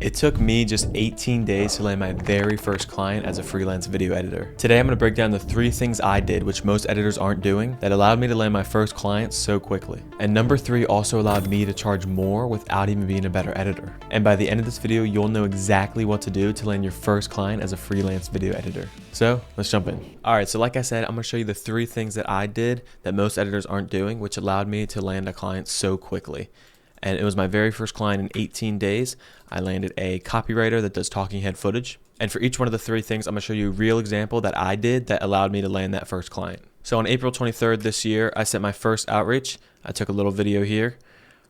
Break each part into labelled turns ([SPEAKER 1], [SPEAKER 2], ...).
[SPEAKER 1] It took me just 18 days to land my very first client as a freelance video editor. Today I'm going to break down the 3 things I did, which most editors aren't doing, that allowed me to land my first client so quickly. And number 3 also allowed me to charge more without even being a better editor. And by the end of this video, you'll know exactly what to do to land your first client as a freelance video editor. So let's jump in. All right, so like I said, I'm going to show you the 3 things that I did that most editors aren't doing, which allowed me to land a client so quickly. And it was my very first client in 18 days. I landed a copywriter that does talking head footage. And for each one of the 3 things, I'm gonna show you a real example that I did that allowed me to land that first client. So on April 23rd this year, I sent my first outreach. I took a little video here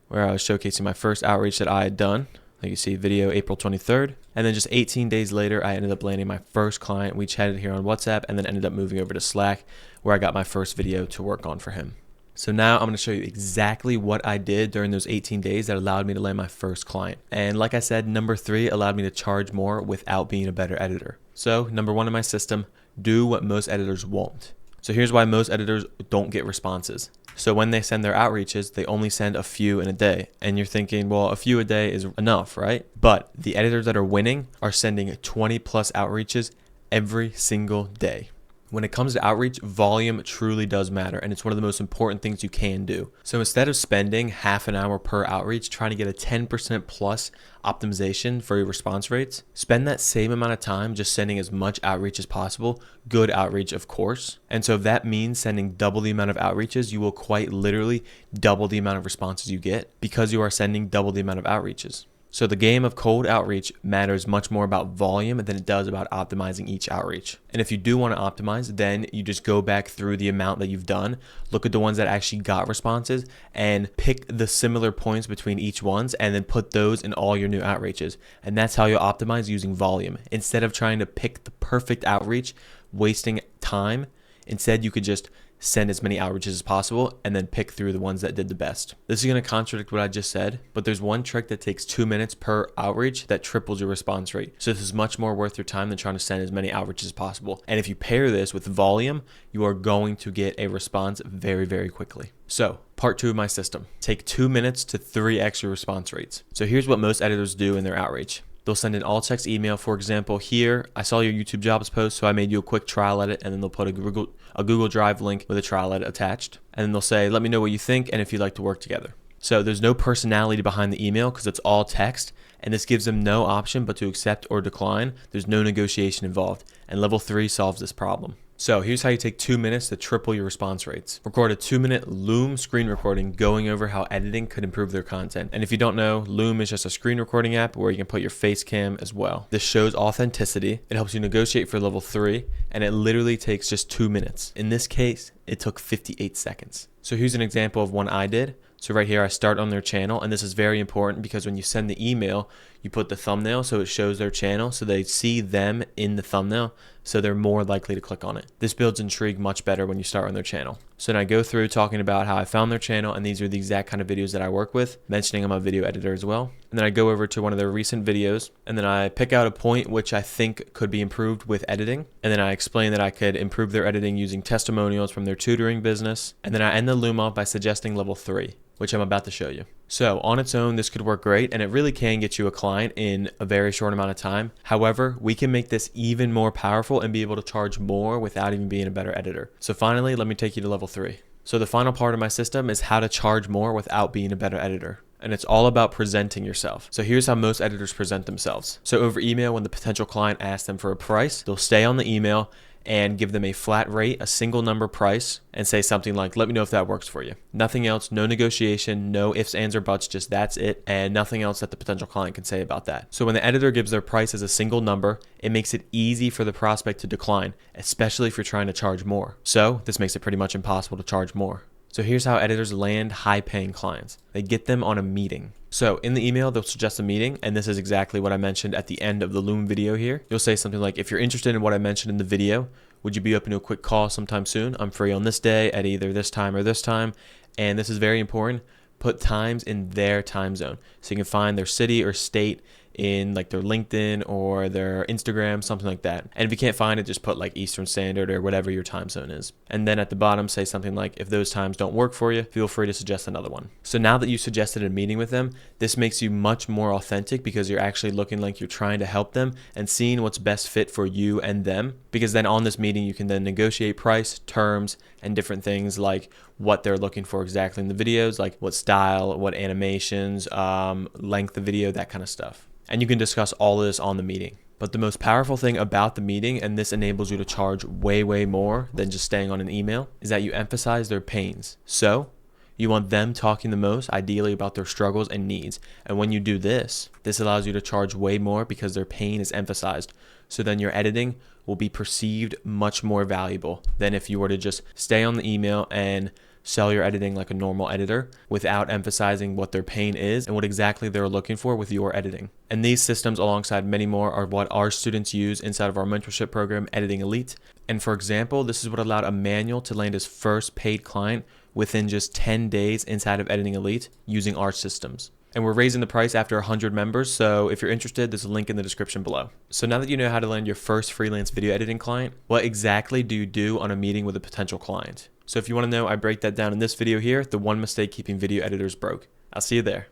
[SPEAKER 1] where I was showcasing my first outreach that I had done. Like you see, video April 23rd. And then just 18 days later, I ended up landing my first client. We chatted here on WhatsApp and then ended up moving over to Slack where I got my first video to work on for him. So now I'm going to show you exactly what I did during those 18 days that allowed me to land my first client. And like I said, number 3 allowed me to charge more without being a better editor. So number 1 in my system, do what most editors won't. So here's why most editors don't get responses. So when they send their outreaches, they only send a few in a day. And you're thinking, well, a few a day is enough, right? But the editors that are winning are sending 20 plus outreaches every single day. When it comes to outreach, volume truly does matter, and it's one of the most important things you can do. So instead of spending half an hour per outreach trying to get a 10% plus optimization for your response rates, spend that same amount of time just sending as much outreach as possible, good outreach of course. And so if that means sending double the amount of outreaches, you will quite literally double the amount of responses you get because you are sending double the amount of outreaches. So the game of cold outreach matters much more about volume than it does about optimizing each outreach. And if you do want to optimize, then you just go back through the amount that you've done, look at the ones that actually got responses and pick the similar points between each ones and then put those in all your new outreaches. And that's how you'll optimize using volume. Instead of trying to pick the perfect outreach, wasting time, instead you could just send as many outreaches as possible and then pick through the ones that did the best. This is going to contradict what I just said, but there's one trick that takes 2 minutes per outreach that triples your response rate. So this is much more worth your time than trying to send as many outreaches as possible. And if you pair this with volume, you are going to get a response very, very quickly. So part 2 of my system, take 2 minutes to 3x your response rates. So here's what most editors do in their outreach. They'll send an all text email. For example, here, I saw your YouTube jobs post, so I made you a quick trial edit, and then they'll put a Google Drive link with a trial edit attached. And then they'll say, let me know what you think and if you'd like to work together. So there's no personality behind the email because it's all text, and this gives them no option but to accept or decline. There's no negotiation involved, and level 3 solves this problem. So here's how you take 2 minutes to triple your response rates. Record a 2-minute Loom screen recording going over how editing could improve their content. And if you don't know, Loom is just a screen recording app where you can put your face cam as well. This shows authenticity. It helps you negotiate for level 3, and it literally takes just 2 minutes. In this case, it took 58 seconds. So here's an example of one I did. So right here, I start on their channel, and this is very important because when you send the email, you put the thumbnail so it shows their channel, so they see them in the thumbnail, so they're more likely to click on it. This builds intrigue much better when you start on their channel. So then I go through talking about how I found their channel, and these are the exact kind of videos that I work with, mentioning I'm a video editor as well. And then I go over to one of their recent videos, and then I pick out a point which I think could be improved with editing. And then I explain that I could improve their editing using testimonials from their tutoring business. And then I end the Loom off by suggesting level 3. Which I'm about to show you. So on its own, this could work great, and it really can get you a client in a very short amount of time. However, we can make this even more powerful and be able to charge more without even being a better editor. So finally, let me take you to level 3. So the final part of my system is how to charge more without being a better editor. And it's all about presenting yourself. So here's how most editors present themselves. So over email, when the potential client asks them for a price, they'll stay on the email and give them a flat rate, a single number price, and say something like, let me know if that works for you. Nothing else, no negotiation, no ifs, ands, or buts, just that's it, and nothing else that the potential client can say about that. So when the editor gives their price as a single number, it makes it easy for the prospect to decline, especially if you're trying to charge more. So this makes it pretty much impossible to charge more. So here's how editors land high-paying clients. They get them on a meeting. So in the email, they'll suggest a meeting, and this is exactly what I mentioned at the end of the Loom video here. You'll say something like, if you're interested in what I mentioned in the video, would you be open to a quick call sometime soon? I'm free on this day at either this time or this time. And this is very important. Put times in their time zone so you can find their city or state in like their LinkedIn or their Instagram, something like that. And if you can't find it, just put like Eastern Standard or whatever your time zone is. And then at the bottom, say something like, if those times don't work for you, feel free to suggest another one. So now that you suggested a meeting with them, this makes you much more authentic because you're actually looking like you're trying to help them and seeing what's best fit for you and them. Because then on this meeting, you can then negotiate price, terms, and different things like what they're looking for exactly in the videos, like what style, what animations, length of video, that kind of stuff. And you can discuss all of this on the meeting. But the most powerful thing about the meeting, and this enables you to charge way more than just staying on an email, is that you emphasize their pains. So you want them talking the most, ideally about their struggles and needs. And when you do this, this allows you to charge way more because their pain is emphasized. So then your editing will be perceived much more valuable than if you were to just stay on the email and sell your editing like a normal editor without emphasizing what their pain is and what exactly they're looking for with your editing. And these systems, alongside many more, are what our students use inside of our mentorship program, Editing Elite. And for example, this is what allowed Emmanuel to land his first paid client within just 10 days inside of Editing Elite using our systems. And we're raising the price after 100 members, so if you're interested, there's a link in the description below. So now that you know how to land your first freelance video editing client, what exactly do you do on a meeting with a potential client? So if you want to know, I break that down in this video here, the one mistake keeping video editors broke. I'll see you there.